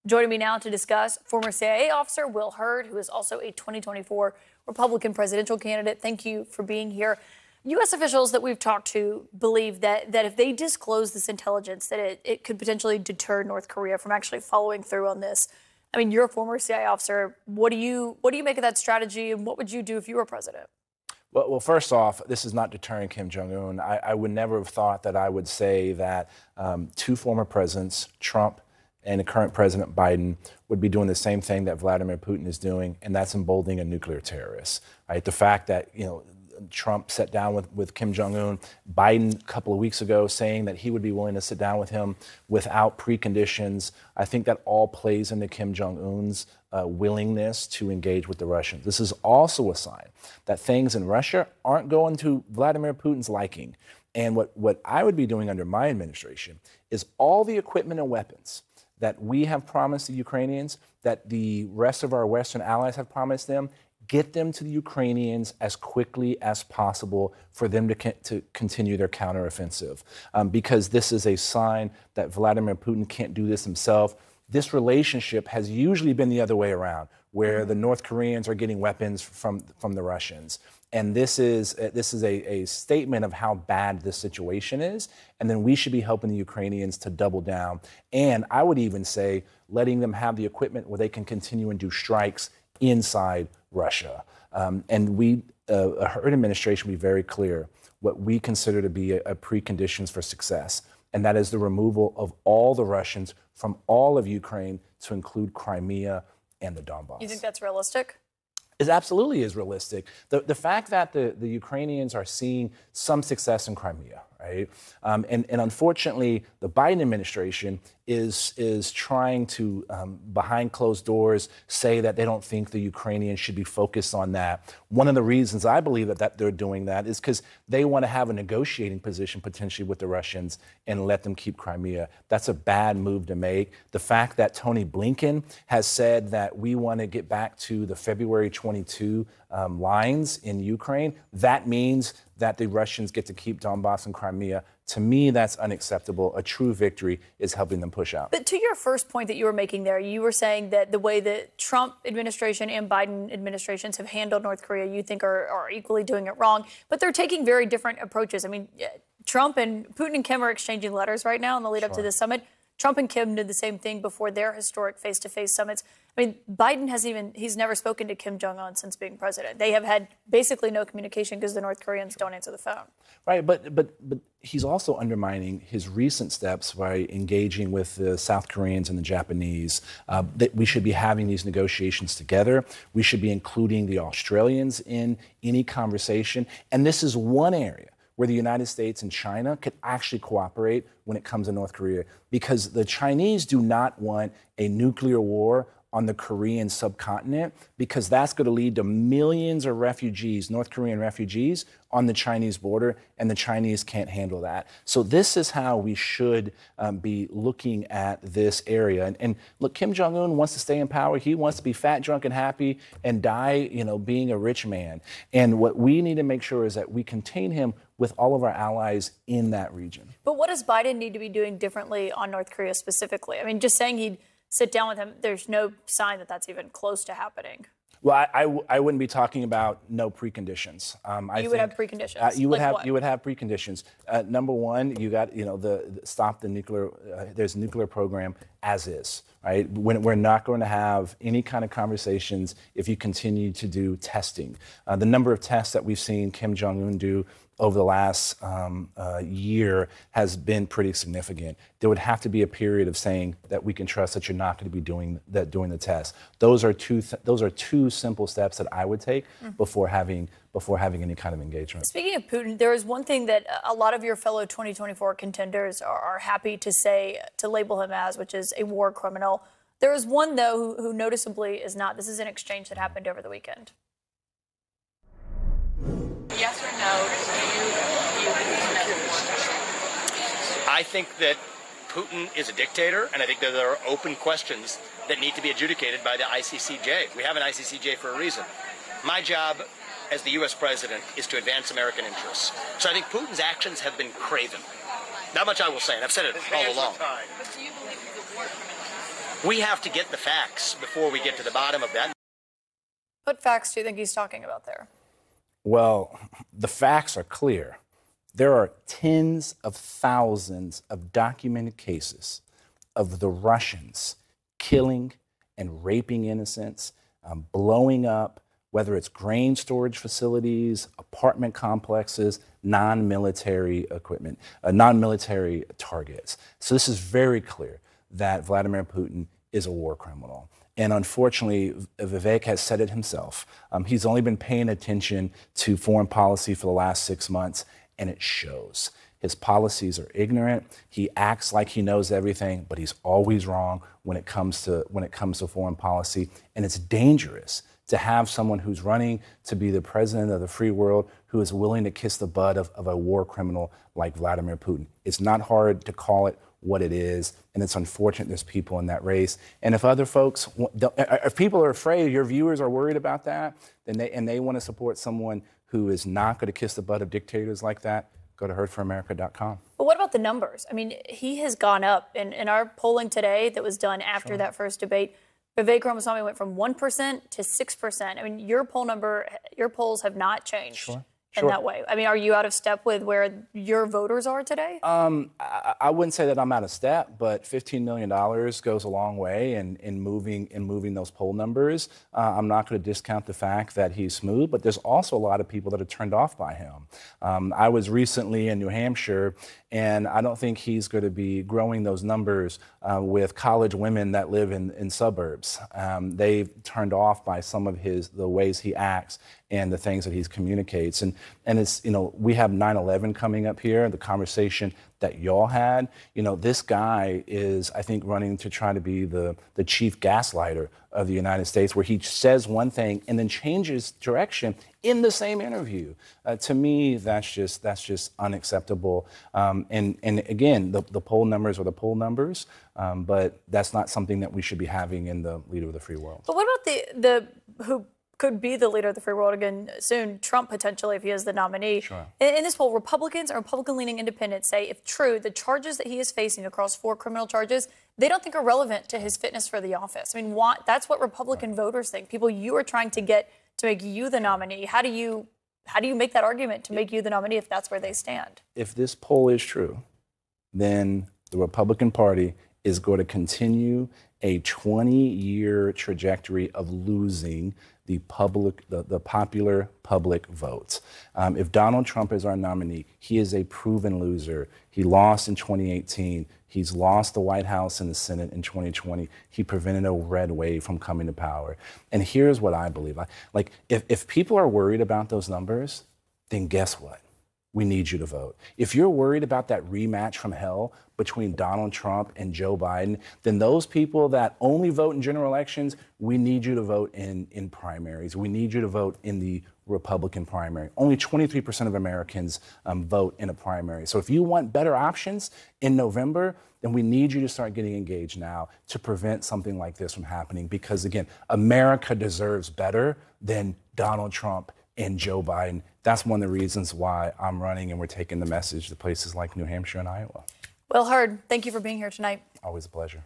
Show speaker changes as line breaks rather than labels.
Joining me now to discuss, former CIA officer Will Hurd, who is also a 2024 Republican presidential candidate. Thank you for being here. U.S. officials that we've talked to believe that if they disclose this intelligence, that it could potentially deter North Korea from actually following through on this. I mean, you're a former CIA officer. What do you make of that strategy, and what would you do if you were president?
Well, first off, this is not deterring Kim Jong-un. I would never have thought that I would say that two former presidents, Trump and the current President Biden, would be doing the same thing that Vladimir Putin is doing, and that's emboldening a nuclear terrorist. Right? The fact that, Trump sat down with Kim Jong-un, Biden a couple of weeks ago saying that he would be willing to sit down with him without preconditions, I think that all plays into Kim Jong-un's willingness to engage with the Russians. This is also a sign that things in Russia aren't going to Vladimir Putin's liking. And what I would be doing under my administration is all the equipment and weapons that we have promised the Ukrainians, that the rest of our Western allies have promised them, get them to the Ukrainians as quickly as possible for them to continue their counteroffensive. Because this is a sign that Vladimir Putin can't do this himself. This relationship has usually been the other way around, where the North Koreans are getting weapons from the Russians. And this is a statement of how bad this situation is. And then we should be helping the Ukrainians to double down. And I would even say letting them have the equipment where they can continue and do strikes inside Russia. And a Hurd administration will be very clear what we consider to be a preconditions for success. And that is the removal of all the Russians from all of Ukraine, to include Crimea and the Donbass.
You think that's realistic?
It absolutely is realistic. The fact that the Ukrainians are seeing some success in Crimea, right? And unfortunately, the Biden administration is trying to, behind closed doors, say that they don't think the Ukrainians should be focused on that. One of the reasons I believe that they're doing that is because they want to have a negotiating position potentially with the Russians and let them keep Crimea. That's a bad move to make. The fact that Tony Blinken has said that we want to get back to the February 22 lines in Ukraine, that means that the Russians get to keep Donbass and Crimea. To me, that's unacceptable. A true victory is helping them push out.
But to your first point that you were making there, you were saying that the way that Trump administration and Biden administrations have handled North Korea, you think are equally doing it wrong. But they're taking very different approaches. I mean, Trump and Putin and Kim are exchanging letters right now in the lead up to this summit. Trump and Kim did the same thing before their historic face-to-face summits. I mean, Biden he's never spoken to Kim Jong-un since being president. They have had basically no communication because the North Koreans don't answer the phone.
Right, but he's also undermining his recent steps by engaging with the South Koreans and the Japanese. That we should be having these negotiations together. We should be including the Australians in any conversation. And this is one area where the United States and China could actually cooperate when it comes to North Korea, because the Chinese do not want a nuclear war on the Korean subcontinent, because that's going to lead to millions of refugees, North Korean refugees, on the Chinese border, and the Chinese can't handle that. So this is how we should be looking at this area. And look, Kim Jong-un wants to stay in power. He wants to be fat, drunk, and happy and die, being a rich man. And what we need to make sure is that we contain him with all of our allies in that region.
But what does Biden need to be doing differently on North Korea specifically? I mean, just saying he'd sit down with him, there's no sign that that's even close to happening.
Well, I wouldn't be talking about no preconditions.
You would have preconditions.
You would have preconditions. Number one, you got stop the nuclear. There's a nuclear program as is. Right? We're not going to have any kind of conversations if you continue to do testing. The number of tests that we've seen Kim Jong-un do over the last year has been pretty significant. There would have to be a period of saying that we can trust that you're not going to be doing the test. Those are two simple steps that I would take before having any kind of engagement.
Speaking of Putin, there is one thing that a lot of your fellow 2024 contenders are happy to label him as, which is a war criminal. There is one, though, who noticeably is not. This is an exchange that happened over the weekend.
Yes or no, do you view Putin as a war criminal?
I think that Putin is a dictator, and I think that there are open questions that need to be adjudicated by the ICCJ. We have an ICCJ for a reason. My job as the U.S. president is to advance American interests. So I think Putin's actions have been craven. That much I will say, and I've said it all along.
But do you believe he's a war criminal?
We have to get the facts before we get to the bottom of that.
What facts do you think he's talking about there?
Well, the facts are clear. There are tens of thousands of documented cases of the Russians killing and raping innocents, blowing up, whether it's grain storage facilities, apartment complexes, non-military equipment, non-military targets. So this is very clear that Vladimir Putin is a war criminal. And unfortunately, Vivek has said it himself. He's only been paying attention to foreign policy for the last 6 months, and it shows. His policies are ignorant. He acts like he knows everything, but he's always wrong when it comes to foreign policy. And it's dangerous to have someone who's running to be the president of the free world who is willing to kiss the butt of a war criminal like Vladimir Putin. It's not hard to call it what it is, and it's unfortunate there's people in that race. And if other folks, if people are afraid, your viewers are worried about that, then they want to support someone who is not going to kiss the butt of dictators like that, go to hurdforamerica.com.
But what about the numbers? I mean, he has gone up. In our polling today that was done after that first debate, Vivek Ramaswamy went from 1% to 6%. I mean, your polls have not changed in that way. I mean, are you out of step with where your voters are today?
I wouldn't say that I'm out of step, but $15 million goes a long way in moving those poll numbers. I'm not going to discount the fact that he's smooth, but there's also a lot of people that are turned off by him. I was recently in New Hampshire, and I don't think he's going to be growing those numbers with college women that live in suburbs. They've turned off by some of the ways he acts and the things that he communicates. And it's, we have 9/11 coming up here, the conversation that y'all had. This guy is, I think, running to try to be the chief gaslighter of the United States, where he says one thing and then changes direction in the same interview. To me, that's just unacceptable. And again, the poll numbers are the poll numbers, but that's not something that we should be having in the leader of the free world.
But what about the who could be the leader of the free world again soon, Trump potentially, if he is the nominee?
Sure.
In this poll, Republicans and Republican-leaning independents say, if true, the charges that he is facing across 4 criminal charges, they don't think are relevant to his fitness for the office. I mean, that's what Republican voters think. People you are trying to get to make you the nominee. How do you make that argument to make you the nominee if that's where they stand?
If this poll is true, then the Republican Party is going to continue a 20-year trajectory of losing the popular public votes. If Donald Trump is our nominee, he is a proven loser. He lost in 2018. He's lost the White House and the Senate in 2020. He prevented a red wave from coming to power. And here's what I believe. If people are worried about those numbers, then guess what? We need you to vote. If you're worried about that rematch from hell between Donald Trump and Joe Biden, then those people that only vote in general elections, we need you to vote in primaries. We need you to vote in the Republican primary. Only 23% of Americans vote in a primary. So if you want better options in November, then we need you to start getting engaged now to prevent something like this from happening. Because again, America deserves better than Donald Trump and Joe Biden. That's one of the reasons why I'm running and we're taking the message to places like New Hampshire and Iowa.
Well, Hurd, thank you for being here tonight.
Always a pleasure.